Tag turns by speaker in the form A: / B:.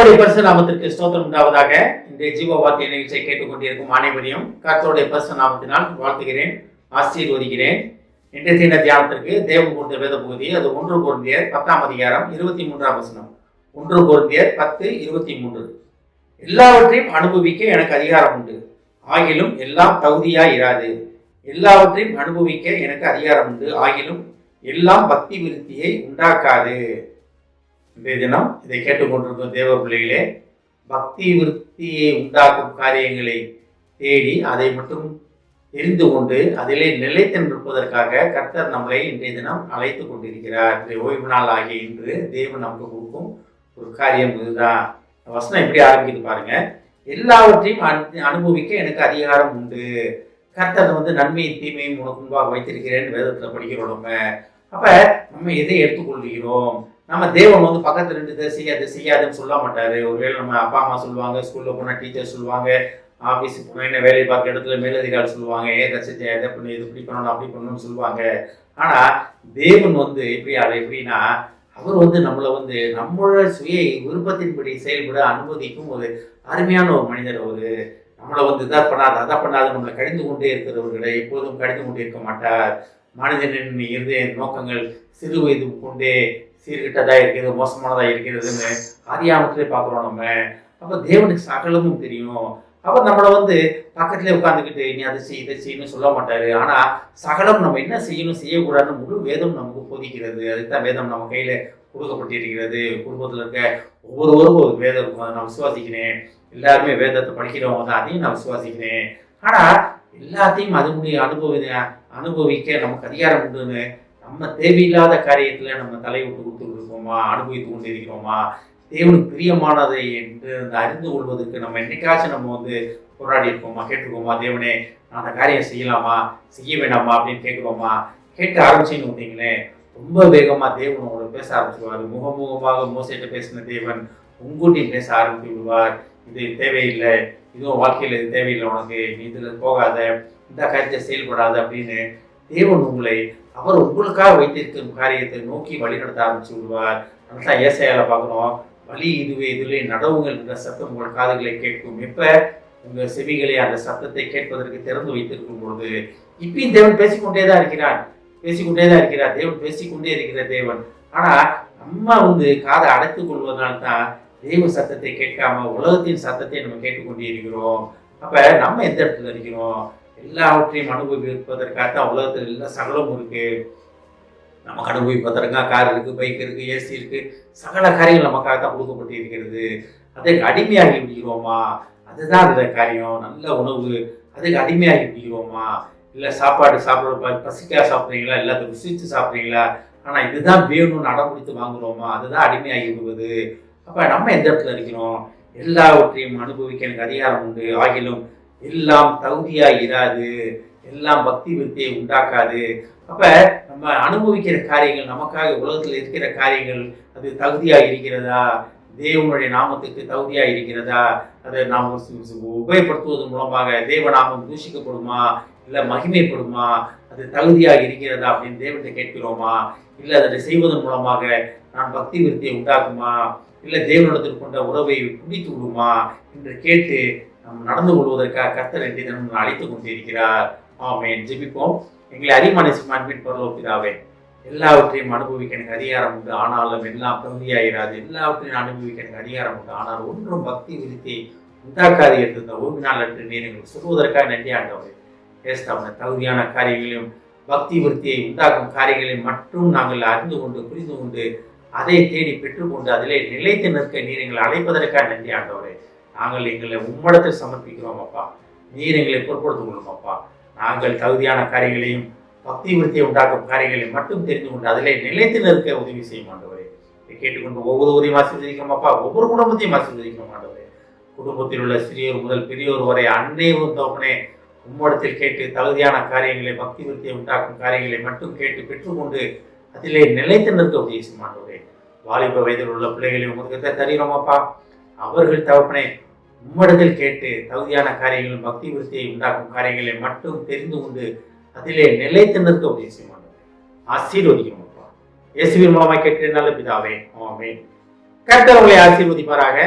A: கர்த்தருடைய பரிசுத்த நாமத்திற்கு ஸ்தோத்திரம் உண்டாவதாக. இன்றைய ஜீவ வார்த்தை நிகழ்ச்சியை கேட்டுக்கொண்டிருக்கும் அனைவரையும் கர்த்தருடைய பரிசுத்த நாமத்தினால் வாழ்த்துகிறேன், ஆசீர்வதிக்கிறேன். இன்றைய தின தியானத்திற்கு தேவன் கொடுத்த வேத பகுதி, அது 1 கொரிந்தியர் 10ஆம் அதிகாரம் 23ஆம் வசனம். 1 கொரிந்தியர் 10:23. எல்லாவற்றையும் அனுபவிக்க எனக்கு அதிகாரம் உண்டு, ஆகிலும் எல்லாம் தகுதியாய் இராது. எல்லாவற்றையும் அனுபவிக்க எனக்கு அதிகாரம் உண்டு, ஆகிலும் எல்லாம் பக்தி விருத்தியை உண்டாக்காது. இன்றைய தினம் இதை கேட்டுக்கொண்டிருக்கும் தேவ பிள்ளைகளே, பக்தி விருத்தியை உண்டாக்கும் காரியங்களை தேடி அதை மட்டும் தெரிந்து கொண்டு அதிலே நிலைத்து நிற்பதற்காக கர்த்தர் நம்மளை இன்றைய தினம் அழைத்து கொண்டிருக்கிறார். ஓய்வு நாள் ஆகிய இன்று தேவன் நமக்கு கொடுக்கும் ஒரு காரியம் இதுதான். வசனம் எப்படி ஆரம்பிக்குது பாருங்க. எல்லாவற்றையும் அனுபவிக்க எனக்கு அதிகாரம் உண்டு. கர்த்தர் நன்மையும் தீமையும் உனக்கு முன்பாக வைத்திருக்கிறேன்னு வேதத்தில் படிக்கிறோம். அப்ப நம்ம எதை எடுத்துக்கொள்கிறோம்? நம்ம தேவன் பக்கத்துல இருந்து இதை செய்யாதுன்னு சொல்ல மாட்டாரு. ஒருவேளை நம்ம அப்பா அம்மா சொல்லுவாங்க, ஸ்கூல்ல போனா டீச்சர் சொல்லுவாங்க, ஆஃபீஸுக்கு போனா என்ன வேலை பார்க்குற இடத்துல மேலதிகாரி சொல்லுவாங்க, ஏதாச்சும் எதை பண்ணு, இது இப்படி பண்ணணும் அப்படி பண்ணணும்னு சொல்லுவாங்க. ஆனா தேவன் எப்படின்னா அவர் நம்மளை நம்மளோட சுய விருப்பத்தின்படி செயல்பட அனுமதிக்கும் ஒரு அருமையான ஒரு மனிதர். அவரு நம்மளை இதை பண்ணாது அதை பண்ணாது நம்மளை கடிந்து கொண்டே இருக்கிறவர்களை எப்போதும் கடிந்து கொண்டே இருக்க மாட்டார். மனிதனின் இருதய நோக்கங்கள் சிறு வயது கொண்டே சீர்கிட்டதா இருக்கிறது, மோசமானதா இருக்கிறதுன்னு அறியாமத்திலே பார்க்குறோம் நம்ம. அப்போ தேவனுக்கு சகலமும் தெரியும். அப்போ நம்மளை பக்கத்திலே உட்காந்துக்கிட்டு நீ அதை செய் இதை செய்யணும்னு சொல்ல மாட்டாரு. ஆனா சகலம் நம்ம என்ன செய்யணும் செய்யக்கூடாதுன்னு முழு வேதம் நமக்கு போதிக்கிறது. அதுதான் வேதம் நம்ம கையில கொடுக்கப்பட்டிருக்கிறது. குடும்பத்தில் இருக்க ஒவ்வொருவரும் ஒரு வேதம் இருக்கும், அதை நான் விசுவாசிக்கிறேன். எல்லாருமே வேதத்தை படிக்கிறவங்க தான், அதையும் நான் விசுவாசிக்கிறேன். ஆனா எல்லாத்தையும் அது அனுபவிக்க நமக்கு அதிகாரம் உண்டுன்னு நம்ம தேவையில்லாத காரியத்துல நம்ம தலைவிட்டு கொடுத்துட்டு இருக்கோமா, அனுபவித்து கொண்டு இருக்கிறோமா? தேவனுக்கு பிரியமானதை என்று அறிந்து கொள்வதற்கு நம்ம என்னைக்காச்சும் நம்ம போராடி இருக்கோமா, கேட்டுருக்கோமா? தேவனே நான் அந்த காரியம் செய்யலாமா செய்ய வேண்டாமா அப்படின்னு கேட்குறோமா? கேட்க ஆரம்பிச்சுன்னு வந்தீங்களேன், ரொம்ப வேகமா தேவன் உங்களை பேச ஆரம்பிச்சுடுவார். முகமுகமாக மோசையிட்ட பேசின தேவன் உங்கூட்டியும் பேச ஆரம்பித்து விடுவார். இது தேவையில்லை, இதுவும் வாழ்க்கையில் இது தேவையில்லை, உனக்கு நீ இதில் போகாத, இந்த காரியத்தை செயல்படாது அப்படின்னு தேவன் அவர் உங்களுக்காக வைத்திருக்கும் காரியத்தை நோக்கி வழிநடத்த ஆரம்பிச்சு விடுவார். அதுதான் ஏசாயால பார்க்குறோம், வழி இதுவே இதிலே நடவுங்கள் என்ற சத்தம் உங்கள் காதுகளை கேட்கும். எப்ப உங்க செவிகளை அந்த சத்தத்தை கேட்பதற்கு திறந்து வைத்திருக்கும் பொழுது. இப்பயும் தேவன் பேசிக்கொண்டே தான் இருக்கிறார். தேவன் பேசிக்கொண்டே இருக்கிற தேவன். ஆனா நம்ம காதை அடைத்துக் கொள்வதனால்தான் தெய்வ சத்தத்தை கேட்காம உலகத்தின் சத்தத்தை நம்ம கேட்டுக்கொண்டே இருக்கிறோம். அப்ப நம்ம எந்த இடத்துல இருக்கிறோம்? எல்லாவற்றையும் அனுபவிப்பதற்காக உலகத்தில் எல்லா சகலமும் இருக்கு. நமக்கு அனுபவிப்பதற்காக கார் இருக்கு, பைக் இருக்கு, ஏசி இருக்கு, சகல காரியங்கள் நமக்காக தான் கொடுக்கப்பட்டு இருக்கிறது. அதற்கு அடிமையாகி விடுகிறோமா? அதுதான் அந்த காரியம். நல்ல உணவு, அதுக்கு அடிமையாகி விடுகிறோமா? இல்லை சாப்பாடு சாப்பிட பசிக்காக சாப்பிட்றீங்களா, எல்லாத்தையும் ருசிச்சு சாப்பிட்றீங்களா? ஆனால் இதுதான் வேணும்னு அடம்பிடித்து வாங்குறோமா? அதுதான் அடிமையாகி விடுவது. அப்போ நம்ம எந்த இடத்துல இருக்கிறோம்? எல்லாவற்றையும் அனுபவிக்க எனக்கு அதிகாரம் உண்டு, ஆகிலும் எல்லாம் தகுதியாக இராது, எல்லாம் பக்தி விருத்தியை உண்டாக்காது. அப்ப நம்ம அனுபவிக்கிற காரியங்கள், நமக்காக உலகத்தில் இருக்கிற காரியங்கள், அது தகுதியாக இருக்கிறதா? தேவனுடைய நாமத்துக்கு தகுதியாக இருக்கிறதா? அதை நாம் உபயோகப்படுத்துவதன் மூலமாக தேவநாமம் தூஷிக்கப்படுமா, இல்லை மகிமைப்படுமா? அது தகுதியாக இருக்கிறதா அப்படின்னு தேவனை கேட்கிறோமா? இல்லை அதை செய்வதன் மூலமாக நான் பக்தி விருத்தியை உண்டாக்குமா, இல்லை தேவனிடத்தில் கொண்ட உறவை குடித்து விடுமா என்று கேட்டு நாம் நடந்து கொள்வதற்காக கர்த்தர் இன்றைய தினம் அழைத்து கொண்டிருக்கிறார். ஆமென். ஜெபிப்போம். எங்களை அறிமான அன்பின் பரலோக பிதாவே, எல்லாவற்றையும் அனுபவிக்க எனக்கு அதிகாரம் உண்டு, ஆனாலும் எல்லாம் தகுதியாயிராது. எல்லாவற்றையும் அனுபவிக்க எனக்கு அதிகாரம் உண்டு, ஆனால் ஒன்றும் பக்தி விருத்தி உண்டாக்காது என்று ஒரு நாள் அன்று நீர் எங்களுக்கு சொல்வதற்காக நன்றி ஆண்டவரே. பேசாம தகுதியான காரியங்களையும் பக்தி விருத்தியை உண்டாக்கும் காரியங்களையும் மட்டும் நாங்கள் அறிந்து கொண்டு புரிந்து கொண்டு அதை தேடி பெற்றுக்கொண்டு அதிலே நிலைத்து நிற்க நீர் எங்களை அழைப்பதற்காக நன்றி ஆண்டவரே. நாங்கள் எங்களை உம்மிடத்தில் சமர்ப்பிக்கிறோம் அப்பா. நீர் எங்களை பொருட்படுத்திக் கொள்ளும் அப்பா. நாங்கள் தகுதியான காரியங்களையும் பக்தி விருத்தியை உண்டாக்கும் காரியங்களையும் மட்டும் தெரிந்து கொண்டு அதிலே நிலைத்து நிற்க உதவி செய்யும் ஆண்டவரே. இதை கேட்டுக்கொண்டு ஒவ்வொருவரையும் ஆசீர்வதிக்கிறோம் அப்பா. ஒவ்வொரு குடும்பத்தையும் ஆசீர்வதிக்கிறோம் ஆண்டவரே. குடும்பத்தில் உள்ள சிறியோர் முதல் பெரியோர் வரை அன்னையும் தோப்பனே உம்மிடத்தில் கேட்டு தகுதியான காரியங்களை பக்தி விருத்தியை உண்டாக்கும் காரியங்களை மட்டும் கேட்டு பெற்றுக்கொண்டு அதிலே நிலைத்து நிற்க உதவி செய்யும் ஆண்டவரே. வாலிப வயதில் உள்ள பிள்ளைகளை உங்களுக்கு தருகிறோம் அப்பா. அவர்கள் தகப்பனே உம்மிடத்தில் கேட்டு தகுதியான காரியங்களும் பக்தி விருத்தியை உண்டாக்கும் காரியங்களை மட்டும் தெரிந்து கொண்டு அதிலே நிலைத்து நிற்க உதவி செய்யும் ஆண்டவரே. ஆசீர்வதிக்கிறோம் அப்பா. இயேசுவின் மூலமாய் கேட்கிற நல்ல பிதாவே. ஆமென். கர்த்தர் உங்களை ஆசீர்வதிப்பாராக.